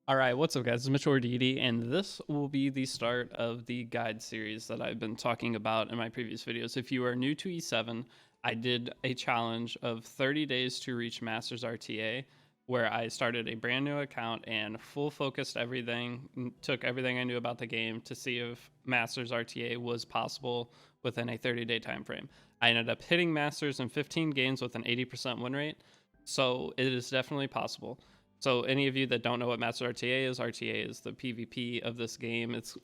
All right, what's up, guys? It's Mitchell or Deity, and this will be the start of the guide series that I've been talking about in my previous videos. If you are new to E7, I did a challenge of 30 days to reach Masters RTA, where I started a brand new account and full focused everything, took everything I knew about the game to see if Masters RTA was possible within a 30-day time frame. I ended up hitting Masters in 15 games with an 80% win rate, so it is definitely possible. So any of you that don't know what Master RTA is the PvP of this game. It's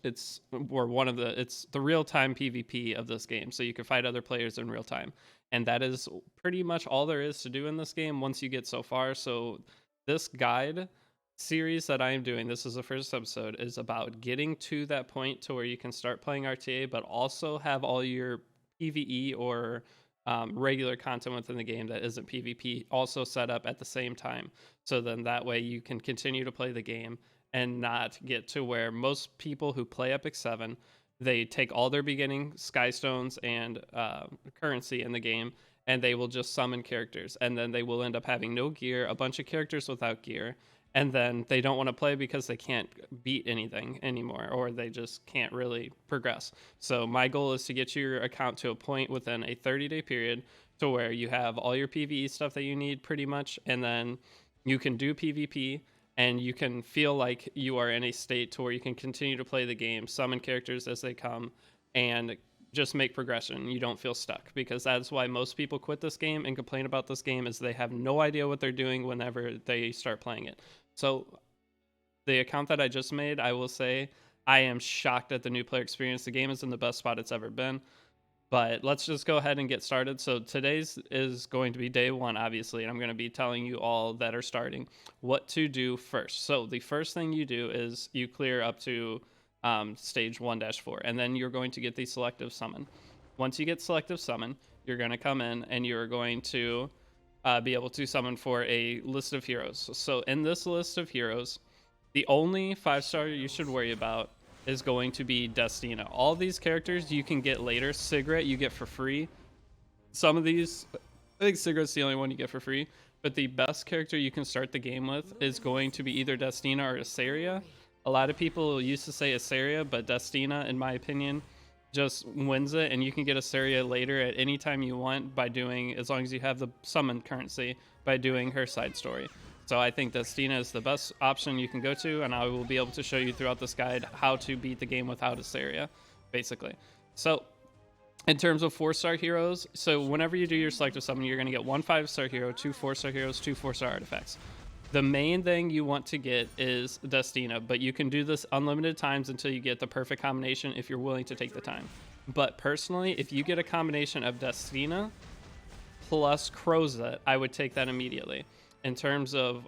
the real time PvP of this game. So you can fight other players in real time, and that is pretty much all there is to do in this game once you get so far. So this guide series that I am doing, this is the first episode, is about getting to that point to where you can start playing RTA, but also have all your PvE or regular content within the game that isn't PvP also set up at the same time. So then that way you can continue to play the game and not get to where most people who play Epic 7, they take all their beginning skystones and currency in the game, and they will just summon characters, and then they will end up having no gear, a bunch of characters without gear, and then they don't want to play because they can't beat anything anymore, or they just can't really progress. So my goal is to get your account to a point within a 30-day period to where you have all your PvE stuff that you need pretty much, and then you can do PvP and you can feel like you are in a state to where you can continue to play the game, summon characters as they come, and just make progression. You don't feel stuck, because that's why most people quit this game and complain about this game, is they have no idea what they're doing whenever they start playing it. So the account that I just made, I will say I am shocked at the new player experience. The game is in the best spot it's ever been. But let's just go ahead and get started. So today's is going to be day one, obviously, and I'm going to be telling you all that are starting what to do first. So the first thing you do is you clear up to stage 1-4, and then you're going to get the Selective Summon. Once you get Selective Summon, you're going to come in and you're going to be able to summon for a list of heroes. So in this list of heroes, the only 5-star you should worry about is going to be Destina. All these characters you can get later. Cigarette you get for free. Some of these, I think Cigarette's the only one you get for free, but the best character you can start the game with is going to be either Destina or Asaria. A lot of people used to say Asaria, but Destina, in my opinion, just wins it, and you can get Asaria later at any time you want by doing, as long as you have the summon currency, by doing her side story. So I think Destina is the best option you can go to, and I will be able to show you throughout this guide how to beat the game without Asaria, basically. So in terms of 4-star heroes, so whenever you do your Selective Summon, you're going to get 1 5-star hero, 2 4-star heroes, 2 4-star artifacts. The main thing you want to get is Destina, but you can do this unlimited times until you get the perfect combination if you're willing to take the time. But personally, if you get a combination of Destina plus Crozet, I would take that immediately. In terms of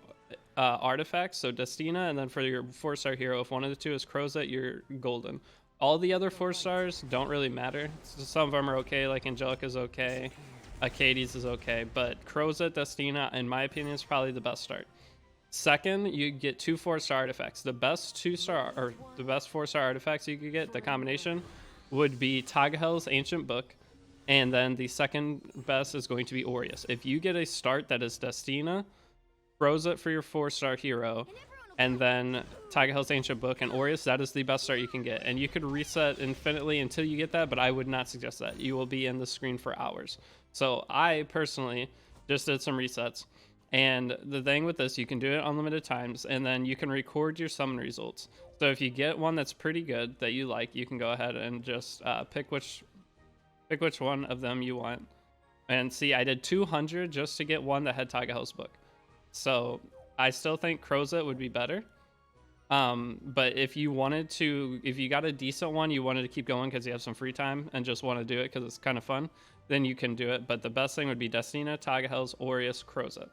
artifacts, so Destina, and then for your 4-star hero, if one of the two is Crozet, you're golden. All the other 4-stars don't really matter. Some of them are okay, like Angelica's okay, Acades is okay, but Crozet, Destina, in my opinion, is probably the best start. Second, you get 2 4-star artifacts. The best 2-star or the best 4-star artifacts you could get, the combination, would be Tagahel's Ancient Book, and then the second best is going to be Aureus. If you get a start that is Destina, Crozet for your 4-star hero, and then Tagahel's Ancient Book and Aureus, that is the best start you can get. And you could reset infinitely until you get that, but I would not suggest that. You will be in the screen for hours. So I personally just did some resets. And the thing with this, you can do it unlimited times, and then you can record your summon results. So if you get one that's pretty good that you like, you can go ahead and just pick which one of them you want. And see, I did 200 just to get one that had Tagahel's Book. So I still think Crozet would be better. But if you got a decent one, you wanted to keep going because you have some free time and just want to do it because it's kind of fun, then you can do it. But the best thing would be Destina, Tagahel's, Aureus, Crozet.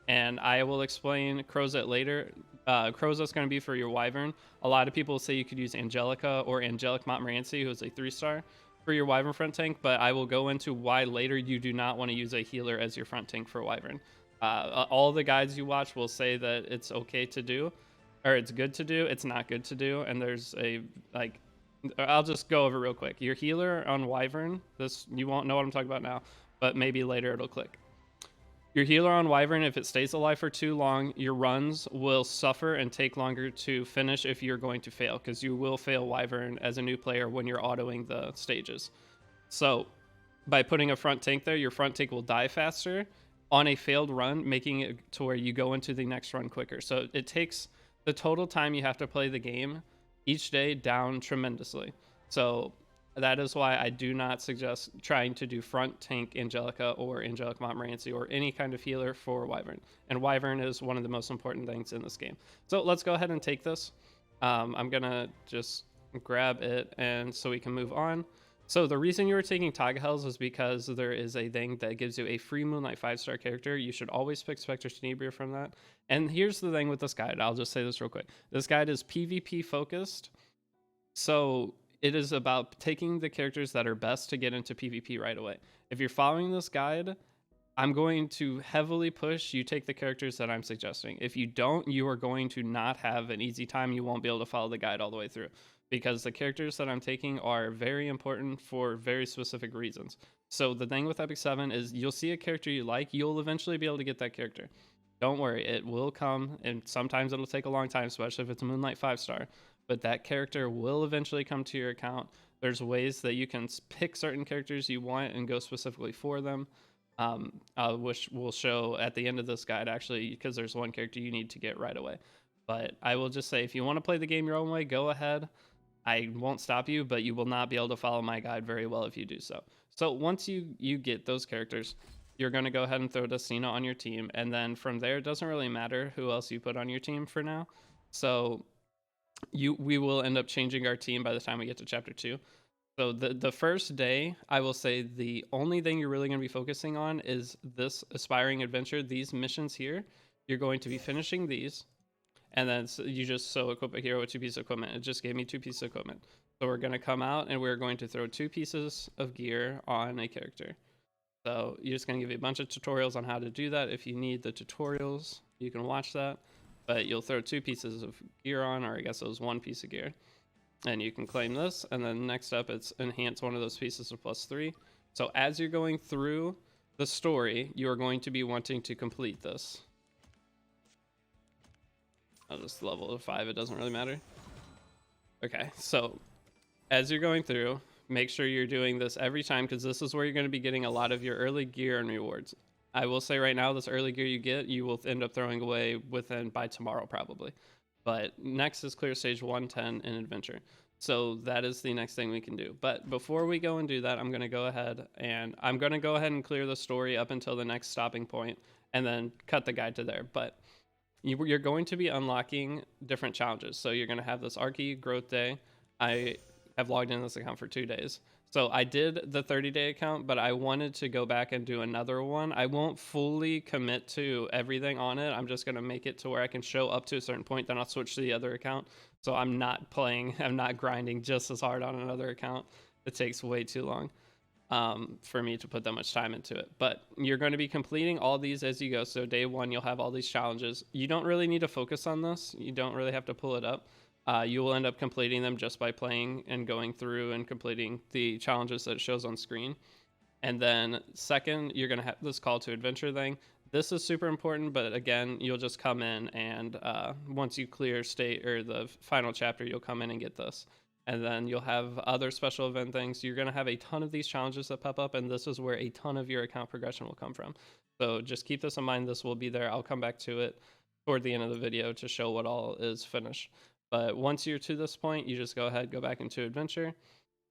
And I will explain Crozet later. Crozet's going to be for your Wyvern. A lot of people say you could use Angelica or Angelic Montmorency, who is a 3-star, for your Wyvern front tank, but I will go into why later you do not want to use a healer as your front tank for Wyvern. All the guides you watch will say that it's okay to do, or it's good to do. It's not good to do, and there's I'll just go over real quick. Your healer on Wyvern, this you won't know what I'm talking about now, but maybe later it'll click. Your healer on Wyvern, if it stays alive for too long, your runs will suffer and take longer to finish if you're going to fail, because you will fail Wyvern as a new player when you're autoing the stages. So by putting a front tank there, your front tank will die faster on a failed run, making it to where you go into the next run quicker. So it takes the total time you have to play the game each day down tremendously. So that is why I do not suggest trying to do front tank Angelica or Angelic Montmorency or any kind of healer for Wyvern. And Wyvern is one of the most important things in this game. So let's go ahead and take this. I'm going to just grab it and so we can move on. So the reason you were taking Tagahels is because there is a thing that gives you a free Moonlight 5-star character. You should always pick Spectre Tenebria from that. And here's the thing with this guide. I'll just say this real quick. This guide is PvP focused. So it is about taking the characters that are best to get into PvP right away. If you're following this guide, I'm going to heavily push you take the characters that I'm suggesting. If you don't, you are going to not have an easy time. You won't be able to follow the guide all the way through, because the characters that I'm taking are very important for very specific reasons. So the thing with Epic 7 is you'll see a character you like, you'll eventually be able to get that character. Don't worry, it will come, and sometimes it'll take a long time, especially if it's a Moonlight 5-star, but that character will eventually come to your account. There's ways that you can pick certain characters you want and go specifically for them. Which we'll show at the end of this guide, actually, because there's one character you need to get right away. But I will just say, if you want to play the game your own way, go ahead. I won't stop you, but you will not be able to follow my guide very well if you do so. So once you get those characters, you're going to go ahead and throw Destina on your team, and then from there, it doesn't really matter who else you put on your team for now. So we will end up changing our team by the time we get to chapter 2. So the first day, I will say the only thing you're really going to be focusing on is this aspiring adventure, these missions here. You're going to be finishing these, and then you just equip a hero with 2 pieces of equipment. It just gave me 2 pieces of equipment. So we're going to come out and we're going to throw 2 pieces of gear on a character. So you're just going to give you a bunch of tutorials on how to do that. If you need the tutorials, you can watch that. But you'll throw 2 pieces of gear on, or I guess it was 1 piece of gear. And you can claim this, and then next up it's enhance one of those pieces of +3. So as you're going through the story, you are going to be wanting to complete this. I'll just level to 5, it doesn't really matter. Okay, so as you're going through, make sure you're doing this every time, because this is where you're going to be getting a lot of your early gear and rewards. I will say right now, this early gear you get, you will end up throwing away by tomorrow probably. But next is clear stage 110 in adventure. So that is the next thing we can do. But before we go and do that, I'm going to go ahead and clear the story up until the next stopping point, and then cut the guide to there. But you're going to be unlocking different challenges. So you're going to have this Archie growth day. I have logged in this account for 2 days. So I did the 30-day account, but I wanted to go back and do another one. I won't fully commit to everything on it. I'm just going to make it to where I can show up to a certain point, then I'll switch to the other account. So I'm not grinding just as hard on another account. It takes way too long for me to put that much time into it. But you're going to be completing all these as you go. So day 1, you'll have all these challenges. You don't really need to focus on this. You don't really have to pull it up. You will end up completing them just by playing and going through and completing the challenges that it shows on screen. And then second, you're going to have this call to adventure thing. This is super important, but again, you'll just come in and once you clear the final chapter, you'll come in and get this. And then you'll have other special event things. You're going to have a ton of these challenges that pop up, and this is where a ton of your account progression will come from. So just keep this in mind. This will be there. I'll come back to it toward the end of the video to show what all is finished. But once you're to this point, you just go back into adventure,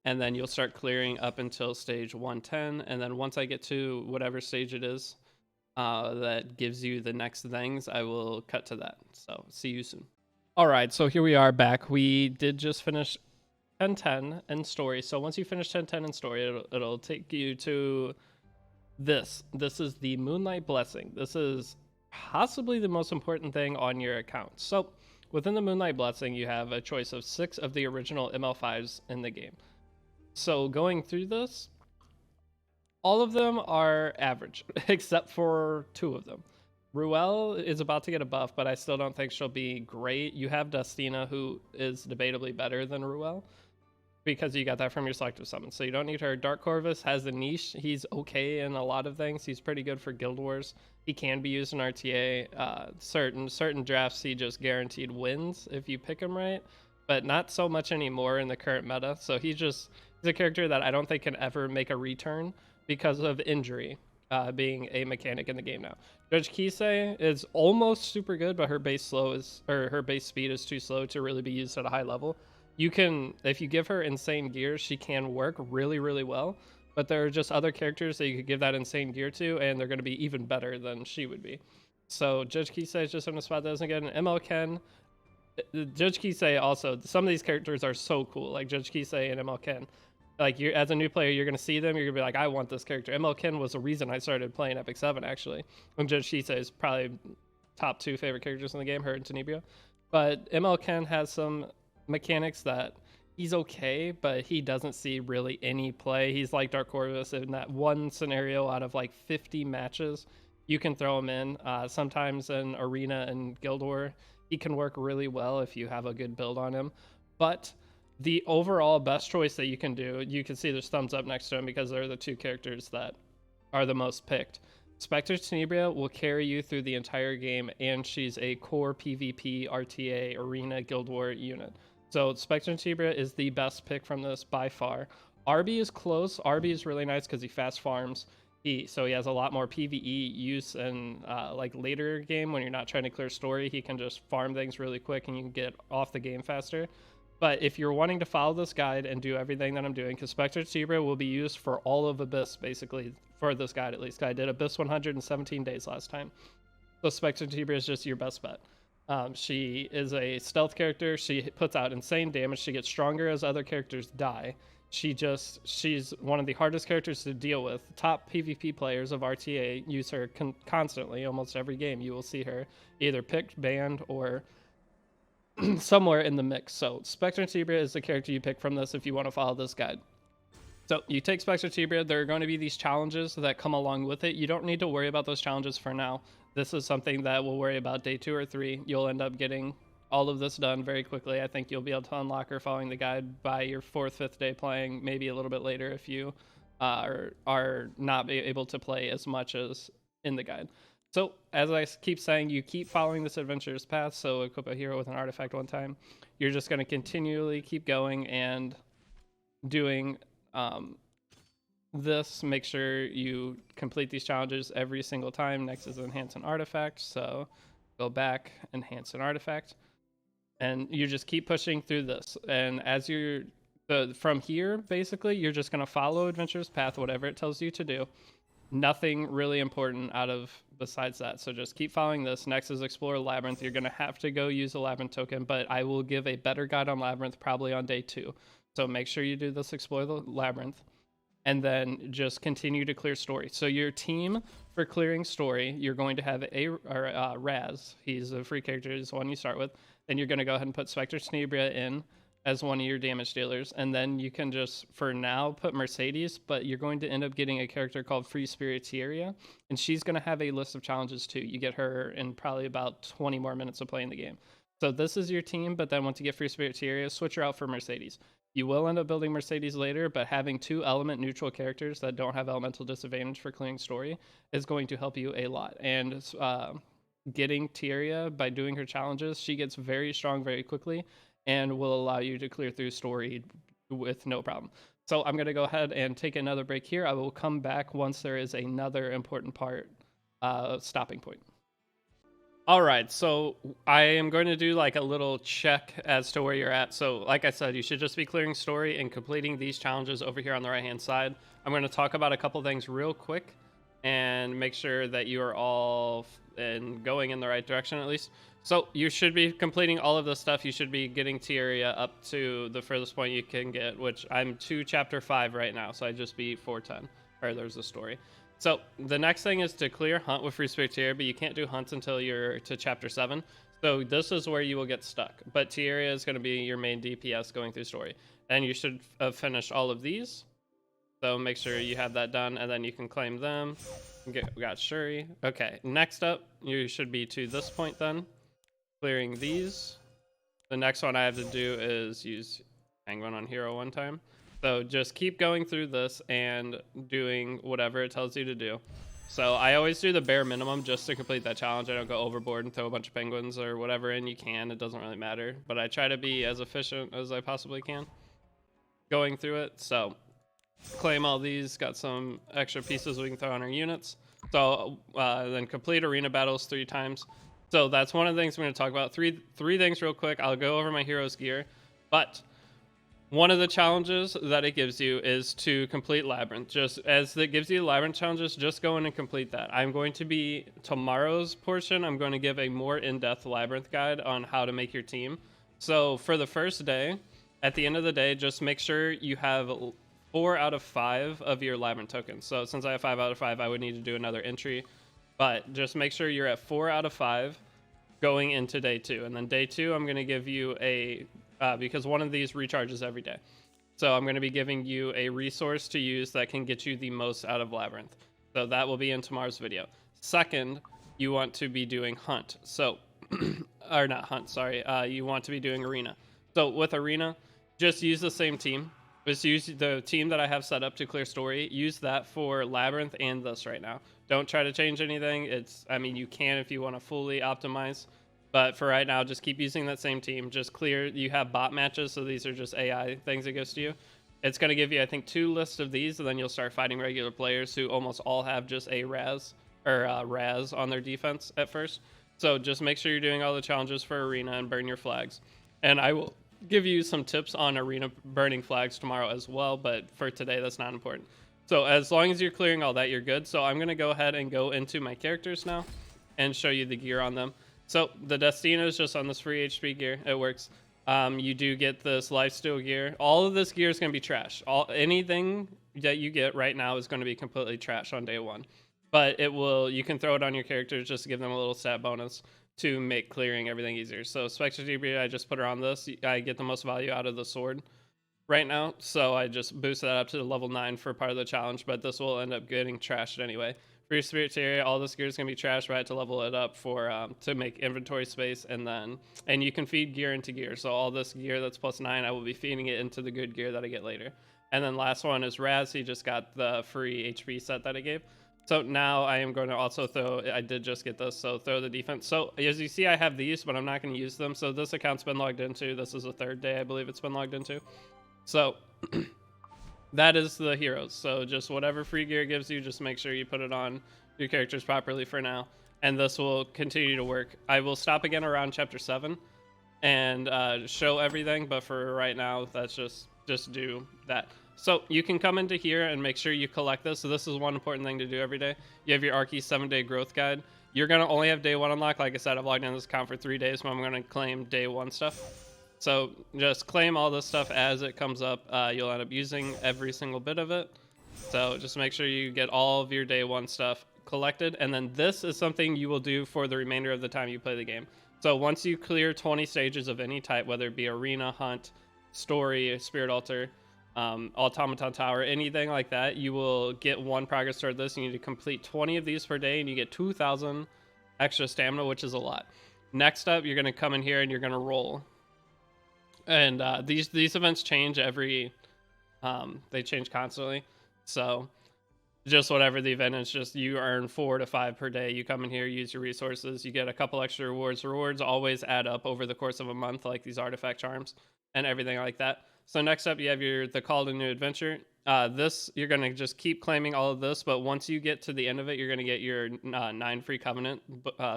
and then you'll start clearing up until stage 110. And then once I get to whatever stage it is that gives you the next things, I will cut to that. So see you soon. All right, so here we are back. We did just finish 1010 in story. So once you finish 1010 in story, it'll take you to this. This is the Moonlight Blessing. This is possibly the most important thing on your account. So within the Moonlight Blessing, you have a choice of 6 of the original ML5s in the game. So going through this, all of them are average, except for 2 of them. Ruel is about to get a buff, but I still don't think she'll be great. You have Dustina, who is debatably better than Ruel. because you got that from your selective summon. So you don't need her. Dark Corvus has a niche. He's okay in a lot of things. He's pretty good for Guild Wars. He can be used in RTA. Certain drafts he just guaranteed wins if you pick him right, but not so much anymore in the current meta. So he's a character that I don't think can ever make a return because of injury. Being a mechanic in the game now. Judge Kisei is almost super good, but her base speed is too slow to really be used at a high level. You can, if you give her insane gear, she can work really, really well, but there are just other characters that you could give that insane gear to, and they're going to be even better than she would be. So Judge Kisei is just in a spot that doesn't get an ML Ken. Judge Kisei also, some of these characters are so cool, like Judge Kisei and ML Ken. Like, you as a new player, you're going to see them, you're going to be like, I want this character. ML Ken was the reason I started playing Epic 7, actually. And Judge Kisei is probably top 2 favorite characters in the game, her and Tenebria. But ML Ken has some mechanics that he's okay, but he doesn't see really any play. He's like Dark Corvus in that one scenario out of like 50 matches. You can throw him in. Sometimes in Arena and Guild War, he can work really well if you have a good build on him. But the overall best choice that you can do, you can see there's thumbs up next to him because they're the 2 characters that are the most picked. Spectre Tenebria will carry you through the entire game, and she's a core PvP, RTA, Arena, Guild War unit. So Spectre Tenebria is the best pick from this by far. Arby is close. Arby is really nice because he fast farms. So he has a lot more PvE use and like later game when you're not trying to clear story, he can just farm things really quick and you can get off the game faster. But if you're wanting to follow this guide and do everything that I'm doing, because Spectre Tenebria will be used for all of Abyss, basically, for this guide at least. I did Abyss 117 days last time. So Spectre Tenebria is just your best bet. She is a stealth character. She puts out insane damage. She gets stronger as other characters die. She's one of the hardest characters to deal with. Top PvP players of RTA use her constantly. Almost every game you will see her either picked, banned, or somewhere in the mix. So Spectre Tenebria is the character you pick from this if you want to follow this guide. So you take Spectre Tenebria, there are going to be these challenges that come along with it. You don't need to worry about those challenges for now. This is something that we'll worry about day 2 or 3. You'll end up getting all of this done very quickly. I think you'll be able to unlock her following the guide by your 4th, 5th day playing, maybe a little bit later if you are not able to play as much as in the guide. So, as I keep saying, you keep following this adventurous path, so equip a hero with an artifact one time. You're just going to continually keep going and doing this. Make sure you complete these challenges every single time. Next is enhance an artifact, so go back, enhance an artifact. And you just keep pushing through this. And as from here, basically, you're just going to follow adventurous path, whatever it tells you to do. Nothing really important besides that. So just keep following this. Next is explore Labyrinth. You're going to have to go use a Labyrinth token, but I will give a better guide on Labyrinth probably on day 2. So make sure you do this, explore the Labyrinth, and then just continue to clear story. So your team for clearing story, you're going to have Raz. He's a free character. He's the one you start with. Then you're going to go ahead and put Spectre Tenebria in as one of your damage dealers, and then you can just, for now, put Mercedes, but you're going to end up getting a character called Free Spiriteria, and she's going to have a list of challenges too. You get her in probably about 20 more minutes of playing the game. So this is your team, but then once you get Free Spiriteria, switch her out for Mercedes. You will end up building Mercedes later, but having 2 element neutral characters that don't have elemental disadvantage for clearing story is going to help you a lot. And getting Tyria by doing her challenges, she gets very strong very quickly and will allow you to clear through story with no problem. So I'm going to go ahead and take another break here. I will come back once there is another important part, stopping point. All right, so I am going to do like a little check as to where you're at. So like I said, you should just be clearing story and completing these challenges over here on the right-hand side. I'm going to talk about a couple things real quick and make sure that you are all going in the right direction at least. So you should be completing all of this stuff. You should be getting Tyria up to the furthest point you can get, which I'm to chapter 5 right now. So I just beat 410, or there's a story. So the next thing is to clear Hunt with Free Spirit Tyria, but you can't do Hunts until you're to chapter 7. So this is where you will get stuck. But Tyria is going to be your main DPS going through story. And you should have finished all of these. So make sure you have that done, and then you can claim them. We got Shuri. Okay, next up, you should be to this point then. Clearing these. The next one I have to do is use penguin on hero one time. So just keep going through this and doing whatever it tells you to do. So I always do the bare minimum just to complete that challenge. I don't go overboard and throw a bunch of penguins or whatever in. You can, it doesn't really matter. But I try to be as efficient as I possibly can going through it. So claim all these, got some extra pieces we can throw on our units. So then complete arena battles 3 times. So that's one of the things we're going to talk about. Three things real quick. I'll go over my hero's gear. But one of the challenges that it gives you is to complete Labyrinth. Just as it gives you Labyrinth challenges, just go in and complete that. I'm going to be, tomorrow's portion, I'm going to give a more in-depth Labyrinth guide on how to make your team. So for the first day, at the end of the day, just make sure you have 4 out of 5 of your Labyrinth tokens. So since I have 5 out of 5, I would need to do another entry. But just make sure you're at 4 out of 5 going into day 2. And then day 2, I'm going to give you a... because one of these recharges every day. So I'm going to be giving you a resource to use that can get you the most out of Labyrinth. So that will be in tomorrow's video. Second, you want to be doing Hunt. So, or not Hunt, sorry. You want to be doing Arena. So with Arena, just use the same team. Just use the team that I have set up to clear story. Use that for Labyrinth and this right now. Don't try to change anything. I mean, you can if you want to fully optimize. But for right now, just keep using that same team. Just clear. You have bot matches, so these are just AI things it goes to you. It's going to give you, I think, 2 lists of these, and then you'll start fighting regular players who almost all have just a Raz or Raz on their defense at first. So just make sure you're doing all the challenges for Arena and burn your flags. And I will give you some tips on Arena burning flags tomorrow as well, but for today, that's not important. So as long as you're clearing all that, you're good. So I'm going to go ahead and go into my characters now and show you the gear on them. So the Destina is just on this free HP gear. It works. You do get this lifesteal gear. All of this gear is going to be trash. Anything that you get right now is going to be completely trash on day 1. But it will. You can throw it on your characters just to give them a little stat bonus to make clearing everything easier. So Spectre Debris, I just put her on this. I get the most value out of the sword right now. So I just boosted that up to the level 9 for part of the challenge. But this will end up getting trashed anyway. For your Spirit area, all this gear is going to be trashed, right, to level it up for to make inventory space, and you can feed gear into gear. So all this gear that's plus 9, I will be feeding it into the good gear that I get later. And then last one is Raz. He just got the free HP set that I gave. So now I am going to also throw, I did just get this, so throw the defense. So as you see, I have these, but I'm not going to use them. So this account's been logged into. This is the 3rd day, I believe it's been logged into. So that is the heroes. So just whatever free gear gives you, just make sure you put it on your characters properly for now. And this will continue to work. I will stop again around chapter 7 and show everything. But for right now, that's just do that. So you can come into here and make sure you collect this. So this is one important thing to do every day. You have your Archie 7-day growth guide. You're going to only have day 1 unlocked. Like I said, I've logged in this account for 3 days, so I'm going to claim day 1 stuff. So just claim all this stuff as it comes up. You'll end up using every single bit of it. So just make sure you get all of your day 1 stuff collected. And then this is something you will do for the remainder of the time you play the game. So once you clear 20 stages of any type, whether it be arena, hunt, story, spirit altar, automaton tower, anything like that, you will get 1 progress toward this. You need to complete 20 of these per day, and you get 2,000 extra stamina, which is a lot. Next up, you're going to come in here and you're going to roll. And these events change every they change constantly. So just whatever the event is, just you earn 4 to 5 per day. You come in here, use your resources, you get a couple extra rewards. Rewards always add up over the course of a month, like these artifact charms and everything like that. So next up, you have the Call to New Adventure. This, you're going to just keep claiming all of this, but once you get to the end of it, you're going to get your 9 free Covenant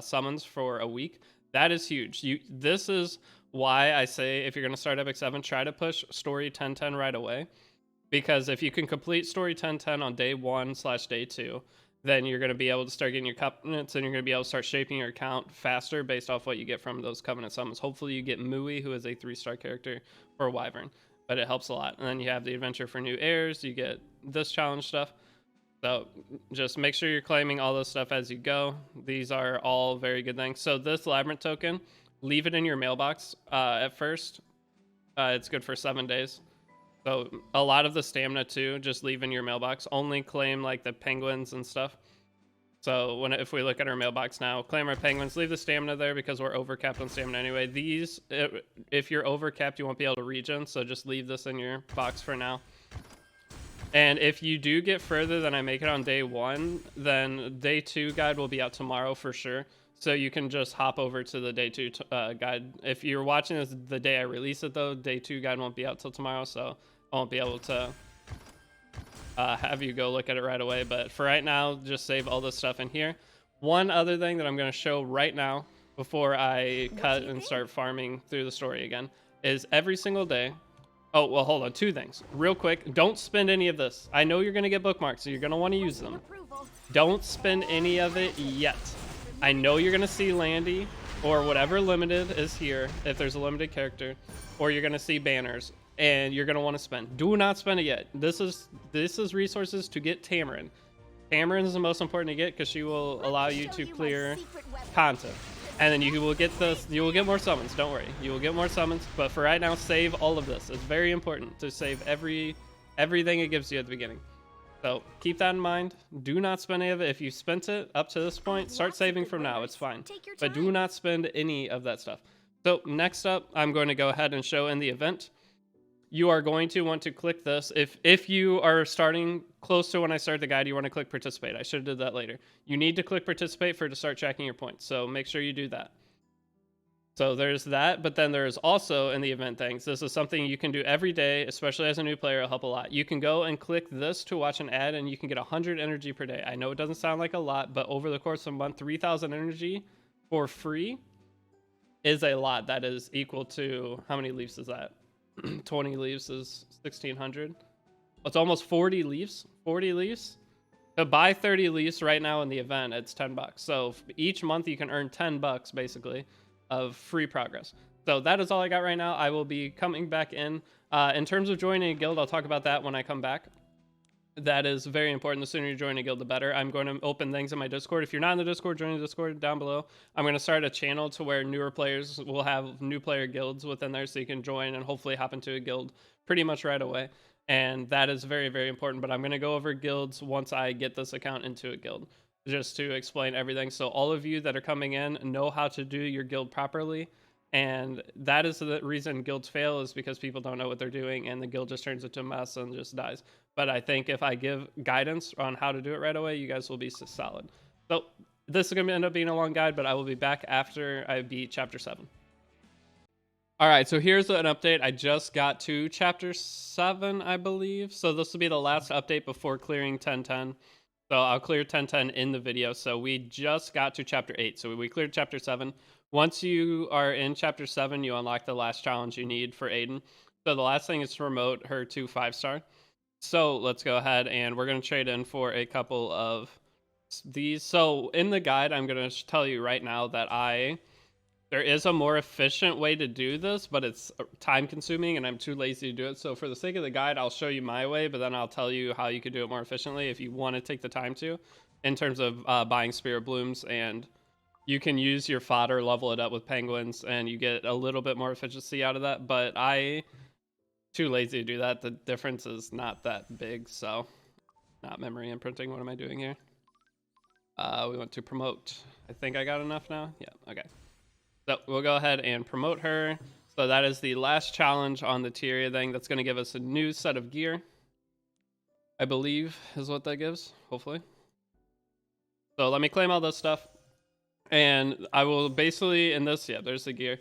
summons for a week. That is huge. This is why I say if you're going to start Epic 7, try to push Story 1010 right away. Because if you can complete Story 1010 on day 1/day 2, then you're going to be able to start getting your Covenants, and you're going to be able to start shaping your account faster based off what you get from those Covenant summons. Hopefully you get Mui, who is a 3-star character, for Wyvern. But it helps a lot. And then you have the Adventure for New Heirs. You get this challenge stuff. So just make sure you're claiming all this stuff as you go. These are all very good things. So this Labyrinth token, leave it in your mailbox at first. It's good for 7 days. So a lot of the stamina too, just leave in your mailbox. Only claim like the penguins and stuff. So if we look at our mailbox now, claim our penguins, leave the stamina there because we're overcapped on stamina anyway. These, if you're overcapped, you won't be able to regen, so just leave this in your box for now. And if you do get further than I make it on day 1, then day 2 guide will be out tomorrow for sure. So you can just hop over to the day 2 guide. If you're watching this the day I release it though, day 2 guide won't be out till tomorrow, so I won't be able to have you go look at it right away. But for right now, just save all this stuff in here. One other thing that I'm going to show right now before I cut and start farming through the story again is every single day. Oh, well, hold on. 2 things. Real quick, don't spend any of this. I know you're going to get bookmarks, so you're going to want to use them. Don't spend any of it yet. I know you're going to see Landy or whatever limited is here, if there's a limited character, or you're going to see banners, and you're going to want to spend. Do not spend it yet. This is resources to get Tamarin. Tamarin is the most important to get because she will allow you to clear content. And then you will get this. You will get more summons. Don't worry. You will get more summons. But for right now, save all of this. It's very important to save everything it gives you at the beginning. So keep that in mind. Do not spend any of it. If you spent it up to this point, start saving from now. It's fine. But do not spend any of that stuff. So next up, I'm going to go ahead and show in the event. You are going to want to click this. If you are starting close to when I start the guide, you want to click participate. I should have did that later. You need to click participate to start tracking your points. So make sure you do that. So there's that, but then there's also in the event things. This is something you can do every day, especially as a new player. It'll help a lot. You can go and click this to watch an ad, and you can get 100 energy per day. I know it doesn't sound like a lot, but over the course of a month, 3,000 energy for free is a lot. That is equal to, how many leaves is that? 20 leaves is 1,600. It's almost 40 leaves. 40 leaves. To buy 30 leaves right now in the event, it's $10. So each month you can earn $10 basically of free progress. So that is all I got right now. I will be coming back in. In terms of joining a guild, I'll talk about that when I come back. That is very important. The sooner you join a guild, the better. I'm going to open things in my Discord. If you're not in the Discord, join the Discord down below. I'm going to start a channel to where newer players will have new player guilds within there, so you can join and hopefully hop into a guild pretty much right away. And that is very, very important. But I'm going to go over guilds once I get this account into a guild, just to explain everything. So all of you that are coming in know how to do your guild properly. And that is the reason guilds fail, is because people don't know what they're doing and the guild just turns into a mess and just dies. But I think if I give guidance on how to do it right away, you guys will be solid. So this is going to end up being a long guide, but I will be back after I beat chapter 7. All right, so here's an update. I just got to chapter 7, I believe. So this will be the last update before clearing 1010. So I'll clear 1010 in the video. So we just got to chapter 8. So we cleared chapter 7. Once you are in chapter 7, you unlock the last challenge you need for Aiden. So the last thing is to promote her to 5-star. So let's go ahead and we're going to trade in for a couple of these. So in the guide, I'm going to tell you right now that there is a more efficient way to do this, but it's time consuming and I'm too lazy to do it. So for the sake of the guide, I'll show you my way, but then I'll tell you how you could do it more efficiently if you want to take the time to, in terms of buying Spirit Blooms. And you can use your fodder, level it up with penguins, and you get a little bit more efficiency out of that. But too lazy to do that. The difference is not that big. So not memory imprinting. What am I doing here? We want to promote. I think I got enough now. Yeah. Okay. So we'll go ahead and promote her. So that is the last challenge on the tier thing. That's going to give us a new set of gear, I believe is what that gives, hopefully. So let me claim all this stuff. And I will basically, in this, yeah, there's the gear.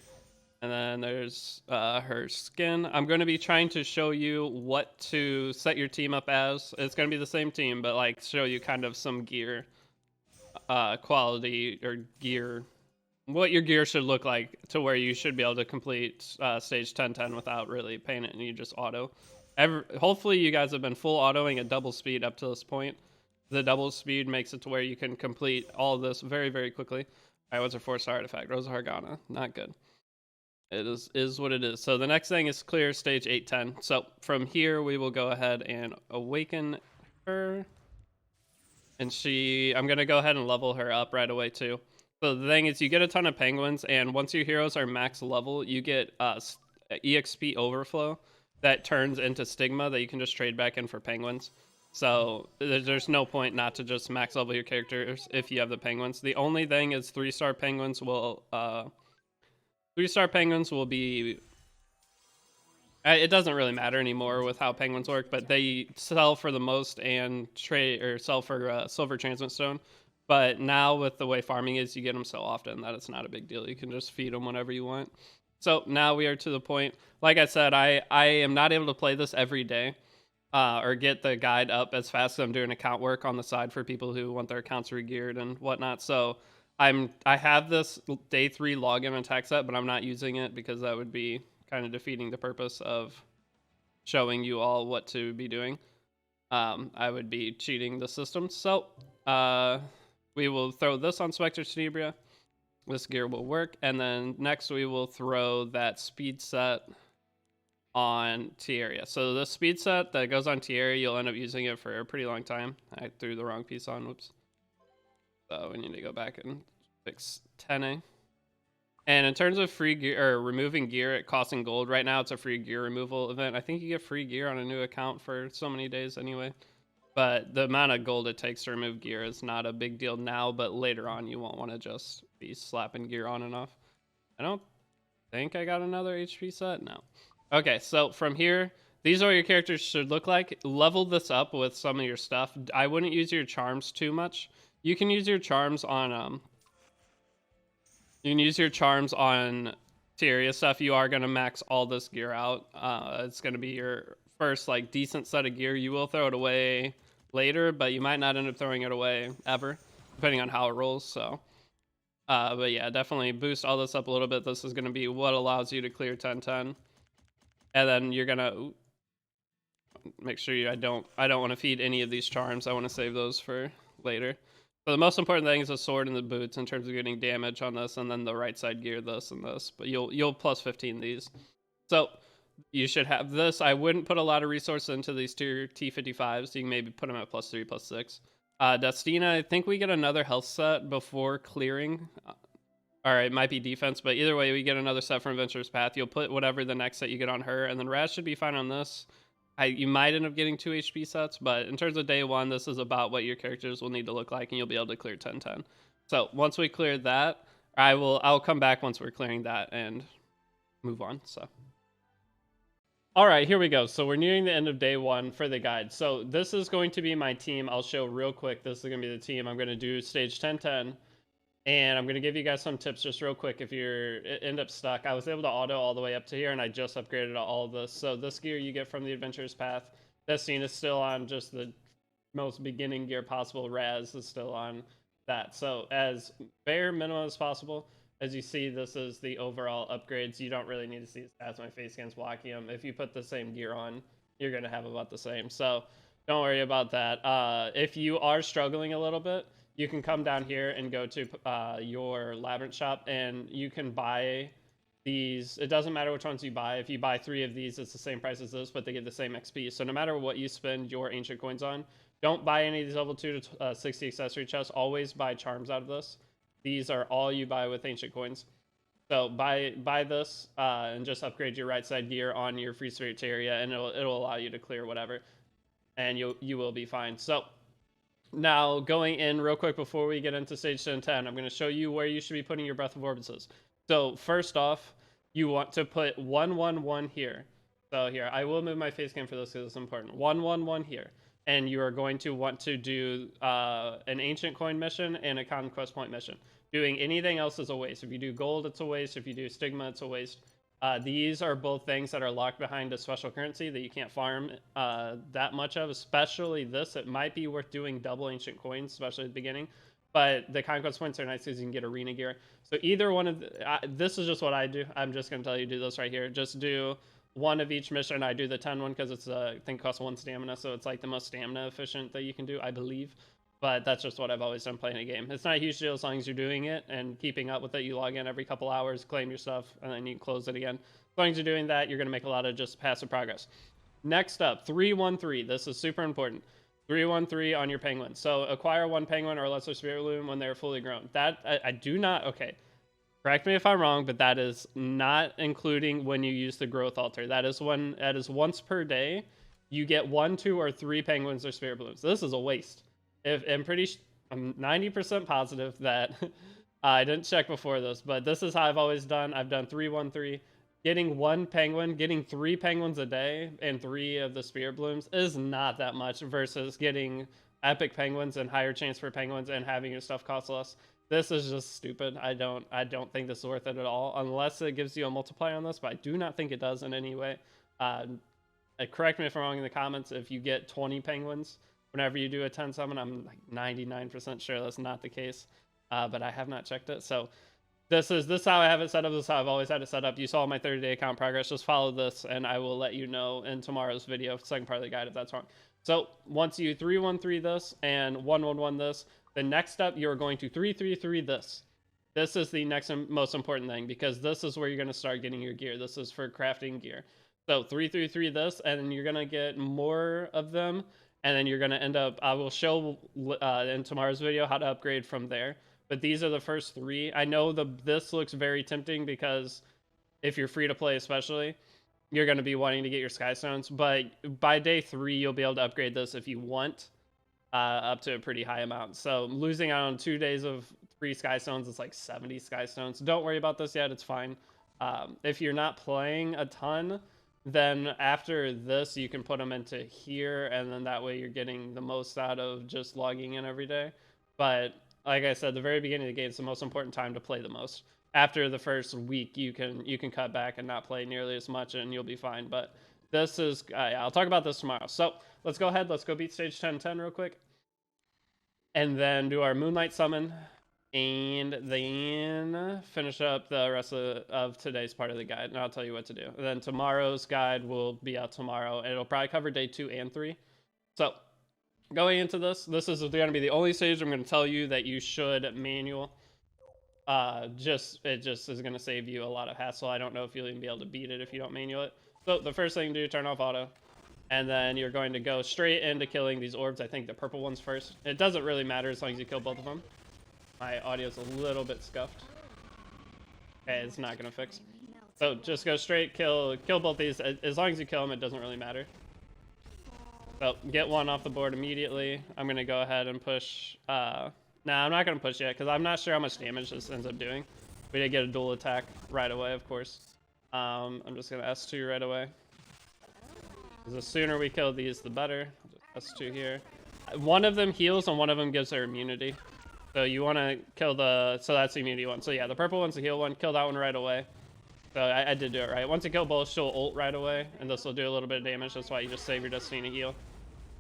And then there's her skin. I'm going to be trying to show you what to set your team up as. It's going to be the same team, but like show you kind of some gear quality or gear, what your gear should look like to where you should be able to complete stage 1010 without really paying it and you just auto. Hopefully you guys have been full autoing at double speed up to this point. The double speed makes it to where you can complete all of this very, very quickly. All right, what's our 4-star artifact? Rosa Hargana. Not good. It is what it is. So the next thing is clear stage 810. So from here, we will go ahead and awaken her. And I'm going to go ahead and level her up right away too. So the thing is, you get a ton of penguins, and once your heroes are max level, you get EXP overflow that turns into stigma that you can just trade back in for penguins. So there's no point not to just max level your characters if you have the penguins. The only thing is 3-star penguins will 3-star penguins will be. It doesn't really matter anymore with how penguins work, but they sell for the most and trade or sell for silver transmit stone. But now with the way farming is, you get them so often that it's not a big deal. You can just feed them whenever you want. So now we are to the point. Like I said, I am not able to play this every day or get the guide up as fast as I'm doing account work on the side for people who want their accounts regeared and whatnot. So I have this day 3 login attack set, but I'm not using it because that would be kind of defeating the purpose of showing you all what to be doing. I would be cheating the system. So we will throw this on Spectre Tenebria. This gear will work. And then next we will throw that speed set on Tierra. So the speed set that goes on Tierra, you'll end up using it for a pretty long time. I threw the wrong piece on. Whoops. So we need to go back and fix 10A. And in terms of free gear or removing gear at costing gold, right now it's a free gear removal event. I think you get free gear on a new account for so many days anyway. But the amount of gold it takes to remove gear is not a big deal now, but later on you won't want to just be slapping gear on and off. I don't think I got another HP set. No. Okay, so from here, these are what your characters should look like. Level this up with some of your stuff. I wouldn't use your charms too much. You can use your charms on Tyria stuff. You are gonna max all this gear out. It's gonna be your first like decent set of gear. You will throw it away later, but you might not end up throwing it away ever, depending on how it rolls. So, but yeah, definitely boost all this up a little bit. This is gonna be what allows you to clear 10-10, and then you're gonna make sure I don't want to feed any of these charms. I want to save those for later. So the most important thing is the sword and the boots in terms of getting damage on this, and then the right side gear, this and this. But you'll plus 15 these. So you should have this. I wouldn't put a lot of resources into these two T55s. So you can maybe put them at +3, +6. Destina, I think we get another health set before clearing. All right, it might be defense, but either way, we get another set from Adventurer's Path. You'll put whatever the next set you get on her, and then Raz should be fine on this. You might end up getting 2 HP sets, but in terms of day 1, this is about what your characters will need to look like, and you'll be able to clear 10-10. So once we clear that, I'll come back once we're clearing that and move on. So, all right, here we go. So we're nearing the end of day 1 for the guide. So this is going to be my team. I'll show real quick. This is going to be the team. I'm going to do stage 10-10. And I'm going to give you guys some tips just real quick if you end up stuck. I was able to auto all the way up to here, and I just upgraded all of this. So this gear you get from the Adventurer's Path. Destine is still on just the most beginning gear possible. Raz is still on that. So as bare minimum as possible. As you see, this is the overall upgrades. You don't really need to see the stats. My face scan's blocking them. If you put the same gear on, you're going to have about the same. So don't worry about that. If you are struggling a little bit, you can come down here and go to your Labyrinth shop, and you can buy these. It doesn't matter which ones you buy. If you buy 3 of these, it's the same price as this, but they give the same XP. So no matter what you spend your ancient coins on, don't buy any of these level 2 to 60 accessory chests. Always buy charms out of this. These are all you buy with ancient coins. So buy this and just upgrade your right side gear on your free spirit area, and it'll allow you to clear whatever, and you will be fine. So now, going in real quick before we get into stage 10-10, I'm going to show you where you should be putting your Breath of Orbises. So first off, you want to put 1-1-1 here. So here, I will move my face cam for this because it's important. 1-1-1 here. And you are going to want to do an Ancient Coin mission and a Conquest Point mission. Doing anything else is a waste. If you do gold, it's a waste. If you do Stigma, it's a waste. These are both things that are locked behind a special currency that you can't farm that much of, especially this. It might be worth doing double ancient coins, especially at the beginning. But the conquest points are nice because you can get arena gear. So either one of this is just what I do. I'm just going to tell you to do this right here. Just do one of each mission. I do the 10 one because it's I think it costs 1 stamina, so it's like the most stamina efficient that you can do, I believe. But that's just what I've always done playing a game. It's not a huge deal as long as you're doing it and keeping up with it. You log in every couple hours, claim your stuff, and then you can close it again. As long as you're doing that, you're going to make a lot of just passive progress. Next up, 3-1-3. This is super important. 3-1-3 on your penguin. So acquire 1 penguin or lesser spirit loom when they're fully grown. That I do not. Okay, correct me if I'm wrong, but that is not including when you use the growth altar. That is once per day. you get 1, 2, or 3 penguins or spirit blooms. This is a waste. I'm 90% positive that I didn't check before this, but this is how I've always done. I've done 3, 1, 3. Getting 1 penguin, getting 3 penguins a day and 3 of the spirit blooms is not that much versus getting epic penguins and higher chance for penguins and having your stuff cost less. This is just stupid. I don't think this is worth it at all, unless it gives you a multiplier on this, but I do not think it does in any way. Correct me if I'm wrong in the comments. If you get 20 penguins whenever you do a 10 summon, I'm like 99% sure that's not the case, but I have not checked it. So this is how I have it set up. This is how I've always had it set up. You saw my 30-day account progress. Just follow this, and I will let you know in tomorrow's video, second part of the guide, if that's wrong. So once you 3-1-3 this and 1-1-1 this, the next step, you're going to 3-3-3 this. This is the next and most important thing, because this is where you're going to start getting your gear. This is for crafting gear. So 3-3-3 this, and you're going to get more of them, and then you're going to end up, I will show in tomorrow's video how to upgrade from there. But these are the first 3. I know this looks very tempting because if you're free to play especially, you're going to be wanting to get your Sky Stones. But by day 3, you'll be able to upgrade this if you want up to a pretty high amount. So losing out on 2 days of free Sky Stones is like 70 Sky Stones. Don't worry about this yet. It's fine. If you're not playing a ton, then after this, you can put them into here. And then that way you're getting the most out of just logging in every day. But like I said, the very beginning of the game is the most important time to play the most. After the first week, you can cut back and not play nearly as much, and you'll be fine. But this is, I'll talk about this tomorrow. So let's go ahead. Let's go beat stage 10-10 real quick. And then do our Moonlight Summon. And then finish up the rest of today's part of the guide. And I'll tell you what to do. And then tomorrow's guide will be out tomorrow. And it'll probably cover day 2 and 3. So going into this is going to be the only stage I'm going to tell you that you should manual. It just is going to save you a lot of hassle. I don't know if you'll even be able to beat it if you don't manual it. So the first thing to do, turn off auto. And then you're going to go straight into killing these orbs. I think the purple ones first. It doesn't really matter as long as you kill both of them. My audio's a little bit scuffed. Okay, it's not going to fix. So just go straight, kill both these. As long as you kill them, it doesn't really matter. So get one off the board immediately. I'm going to go ahead and push. Nah, I'm not going to push yet because I'm not sure how much damage this ends up doing. We did get a dual attack right away, of course. I'm just going to S2 right away. The sooner we kill these, the better. Just S2 here. One of them heals and one of them gives her immunity. So you want to kill so that's the immunity one. So yeah, the purple one's the heal one. Kill that one right away. So I did do it right. Once you kill both, she'll ult right away. And this will do a little bit of damage. That's why you just save your Destiny to heal.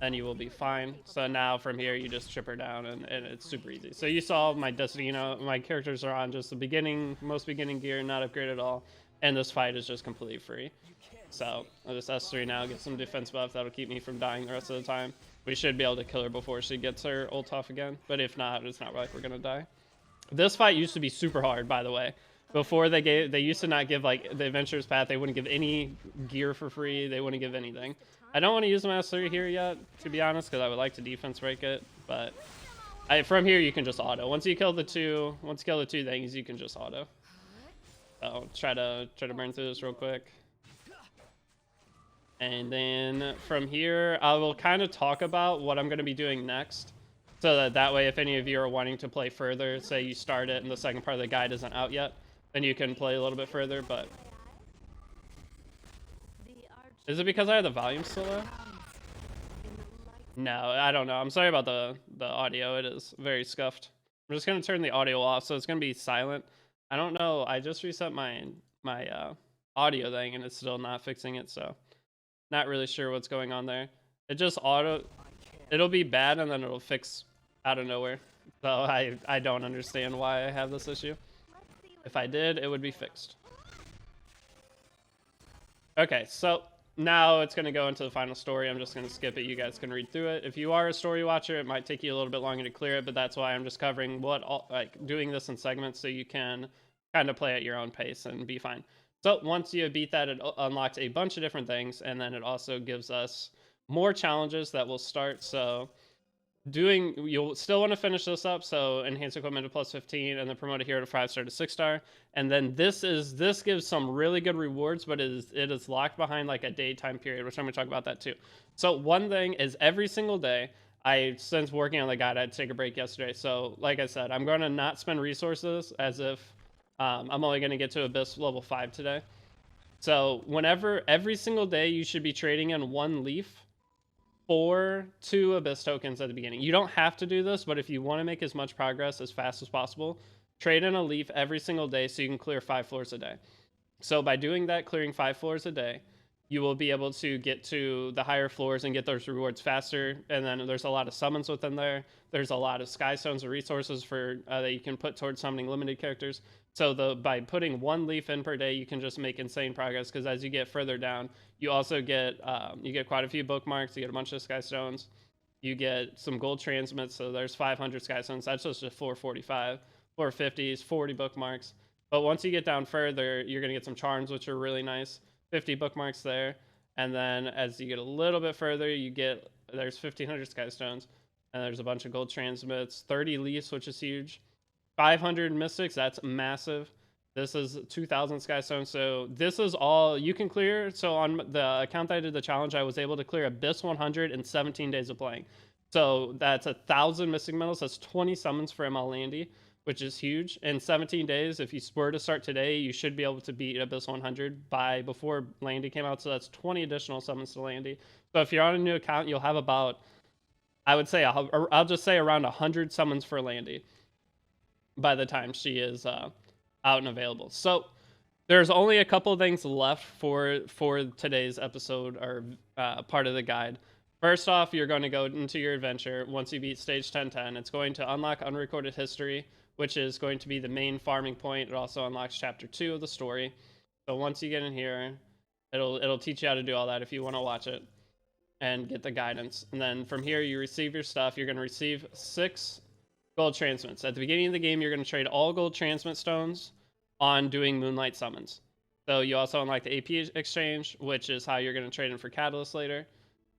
And you will be fine. So now from here, you just chip her down and it's super easy. So you saw my Destiny, my characters are on just the most beginning gear, not upgraded at all. And this fight is just completely free. So I'll just S3 now, get some defense buff. That'll keep me from dying the rest of the time. We should be able to kill her before she gets her ult off again. But if not, it's not like we're going to die. This fight used to be super hard, by the way. Before they used to not give like the Adventurer's Path. They wouldn't give any gear for free. They wouldn't give anything. I don't want to use my S3 here yet, to be honest, because I would like to defense break it. But from here, you can just auto. Once you kill the two things, you can just auto. So try to burn through this real quick. And then from here, I will kind of talk about what I'm going to be doing next. So that way, if any of you are wanting to play further, say you start it and the second part of the guide isn't out yet, then you can play a little bit further. But is it because I have the volume still low? No, I don't know. I'm sorry about the audio. It is very scuffed. I'm just going to turn the audio off, so it's going to be silent. I don't know. I just reset my audio thing, and it's still not fixing it, so not really sure what's going on there. It just it'll be bad, and then it'll fix out of nowhere. So I don't understand why I have this issue. If I did, it would be fixed. Okay, so now it's going to go into the final story. I'm just going to skip it. You guys can read through it. If you are a story watcher, it might take you a little bit longer to clear it, but that's why I'm just covering doing this in segments so you can kind of play at your own pace and be fine. So once you beat that, it unlocks a bunch of different things, and then it also gives us more challenges that will start. So you'll still want to finish this up. So enhance equipment to plus 15 and then promote a hero to 5-star to 6-star. And then this gives some really good rewards, but it is locked behind like a daytime period, which I'm gonna talk about that too. So one thing is every single day, since working on the guide, I had to take a break yesterday. So like I said, I'm gonna not spend resources as if I'm only gonna get to Abyss level 5 today. So every single day, you should be trading in 1 leaf for 2 Abyss tokens at the beginning. You don't have to do this, but if you want to make as much progress as fast as possible, trade in a leaf every single day so you can clear 5 floors a day. So by doing that, clearing 5 floors a day, you will be able to get to the higher floors and get those rewards faster. And then there's a lot of summons within there. There's a lot of sky stones and resources for that you can put towards summoning limited characters. So by putting 1 leaf in per day, you can just make insane progress, because as you get further down, you also get quite a few bookmarks. You get a bunch of sky stones. You get some gold transmits. So there's 500 sky stones. That's just a 445, 450s, 40 bookmarks. But once you get down further, you're gonna get some charms, which are really nice. 50 bookmarks there. And then as you get a little bit further, there's 1500 sky stones, and there's a bunch of gold transmits, 30 leaves, which is huge. 500 mystics, that's massive. This is 2000 sky stones. So this is all you can clear. So on the account that I did the challenge, I was able to clear Abyss 100 in 17 days of playing. So that's 1,000 mystic medals. That's 20 summons for ML Landy, which is huge. In 17 days, if you were to start today, you should be able to beat Abyss 100 before Landy came out. So that's 20 additional summons to Landy. So if you're on a new account, you'll have about, I would say, I'll just say around 100 summons for Landy by the time she is out and available. So there's only a couple things left for today's episode, or part of the guide. First off, you're going to go into your adventure. Once you beat stage 1010, it's going to unlock unrecorded history, which is going to be the main farming point. It also unlocks chapter 2 of the story. So once you get in here, it'll teach you how to do all that if you want to watch it and get the guidance. And then from here, you receive your stuff. You're going to receive 6 gold transmits. At the beginning of the game, you're going to trade all gold transmit stones on doing Moonlight summons. So you also unlock the AP exchange, which is how you're going to trade in for Catalyst later.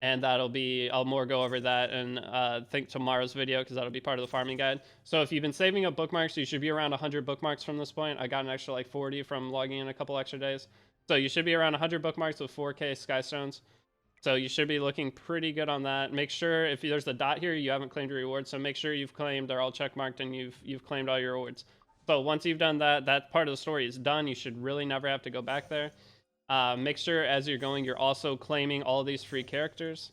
And I'll more go over that in I think tomorrow's video, because that'll be part of the farming guide. So if you've been saving up bookmarks, you should be around 100 bookmarks from this point. I got an extra like 40 from logging in a couple extra days. So you should be around 100 bookmarks with 4K sky stones. So you should be looking pretty good on that. Make sure if there's a dot here, you haven't claimed your rewards. So make sure you've claimed, they're all check marked, and you've claimed all your rewards. So once you've done that part of the story is done. You should really never have to go back there. Make sure as you're going, you're also claiming all these free characters.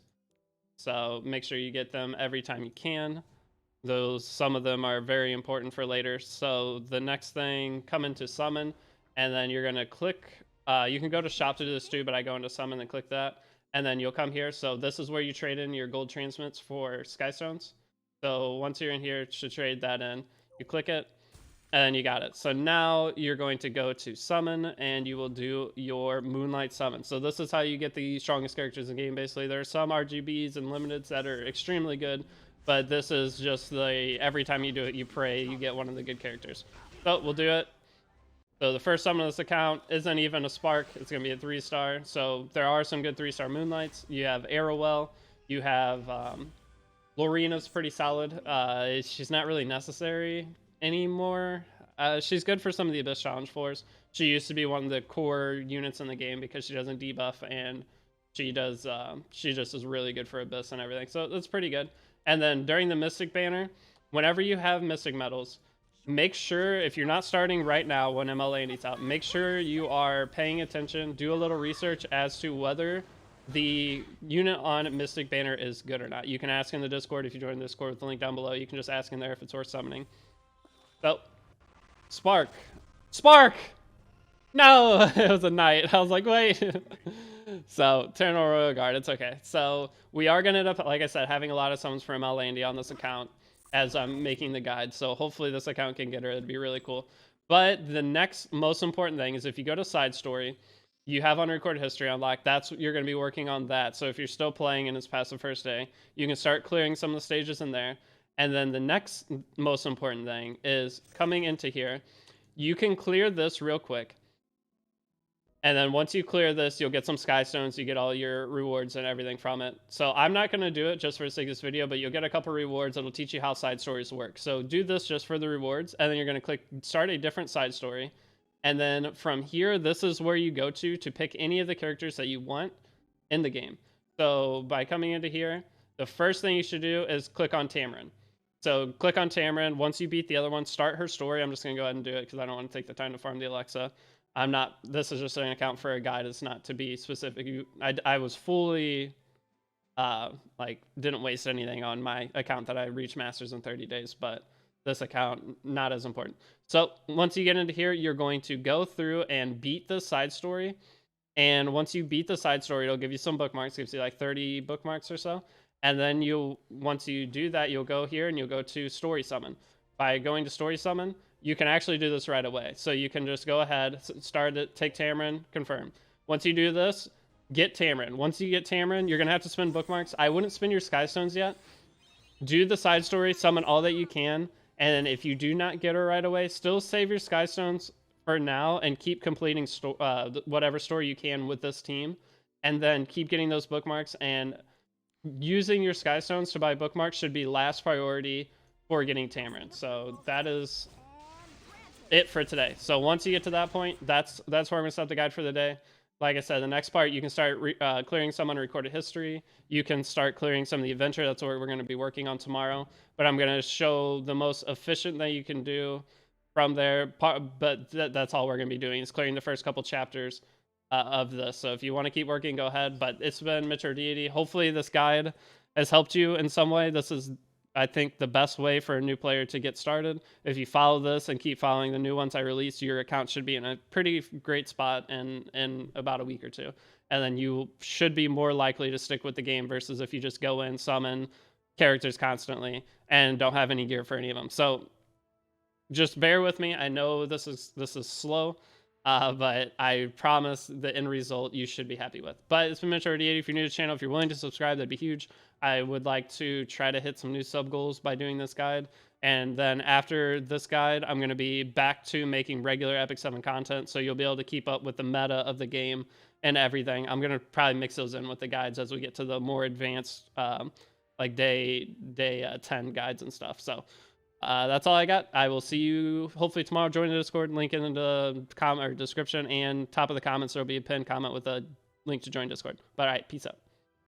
So make sure you get them every time you can. Some of them are very important for later. So the next thing, come into summon, and then you're gonna click. You can go to shop to do this too, but I go into summon and click that. And then you'll come here. So this is where you trade in your gold transmits for Skystones. So once you're in here, to trade that in, you click it, and then you got it. So now you're going to go to summon, and you will do your Moonlight summon. So this is how you get the strongest characters in the game, basically. There are some RGBs and limiteds that are extremely good, but this is just every time you do it, you pray, you get one of the good characters. So we'll do it. So the first summon of this account isn't even a Spark. It's going to be a 3-star. So there are some good 3-star Moonlights. You have Arrowwell. You have Lorina's pretty solid. She's not really necessary anymore. She's good for some of the Abyss Challenge floors. She used to be one of the core units in the game because she doesn't debuff, and she just is really good for Abyss and everything. So that's pretty good. And then during the Mystic banner, whenever you have Mystic medals, make sure, if you're not starting right now when ML Landy's out, make sure you are paying attention, do a little research as to whether the unit on Mystic banner is good or not. You can ask in the Discord. If you join the Discord with the link down below, you can just ask in there if it's worth summoning. So, Spark! No! It was a knight. I was like, wait. So, Terranor Royal Guard, it's okay. So, we are going to end up, like I said, having a lot of summons for ML Landy on this account as I'm making the guide. So hopefully this account can get her. It'd be really cool. But the next most important thing is if you go to side story, you have unrecorded history unlocked. You're going to be working on that. So if you're still playing and it's past the first day, you can start clearing some of the stages in there. And then the next most important thing is coming into here. You can clear this real quick. And then once you clear this, you'll get some sky stones. You get all your rewards and everything from it. So I'm not going to do it just for the sake of this video, but you'll get a couple rewards. It'll teach you how side stories work. So do this just for the rewards, and then you're going to click start a different side story. And then from here, this is where you go to pick any of the characters that you want in the game. So by coming into here, the first thing you should do is click on Tamarin. So click on Tamarin. Once you beat the other one, start her story. I'm just going to go ahead and do it because I don't want to take the time to farm the Alexa. I'm not, this is just an account for a guide. It's not to be specific. I was fully, like, didn't waste anything on my account that I reached Masters in 30 days, but this account, not as important. So once you get into here, you're going to go through and beat the side story. And once you beat the side story, it'll give you some bookmarks. It gives you like 30 bookmarks or so. And then once you do that, you'll go here and you'll go to Story Summon. By going to Story Summon, you can actually do this right away. So you can just go ahead, start it, take Tamarin, confirm. Once you do this, get Tamarin. Once you get Tamarin, you're going to have to spend bookmarks. I wouldn't spend your Sky Stones yet. Do the side story, summon all that you can. And if you do not get her right away, still save your Sky Stones for now and keep completing whatever story you can with this team. And then keep getting those bookmarks. And using your Sky Stones to buy bookmarks should be last priority for getting Tamarin. So that is it for today. So once you get to that point, that's where I'm going to stop the guide for the day. Like I said, the next part, you can start clearing some unrecorded history. You can start clearing some of the adventure. That's what we're going to be working on tomorrow. But I'm going to show the most efficient that you can do from there. But that's all we're going to be doing is clearing the first couple chapters of this. So if you want to keep working, go ahead. But it's been Mr. Deity. Hopefully this guide has helped you in some way. This is, I think, the best way for a new player to get started. If you follow this and keep following the new ones I release, your account should be in a pretty great spot in about a week or two. And then you should be more likely to stick with the game versus if you just go in, summon characters constantly, and don't have any gear for any of them. So just bear with me. I know this is slow, but I promise the end result you should be happy with. But it's been Mr. 88. If you're new to the channel, if you're willing to subscribe, that'd be huge. I would like to try to hit some new sub goals by doing this guide. And then after this guide, I'm going to be back to making regular Epic 7 content. So you'll be able to keep up with the meta of the game and everything. I'm going to probably mix those in with the guides as we get to the more advanced, like day 10 guides and stuff. So that's all I got. I will see you hopefully tomorrow. Join the Discord, link in the comment or description, and top of the comments, there'll be a pinned comment with a link to join Discord. But all right, peace out.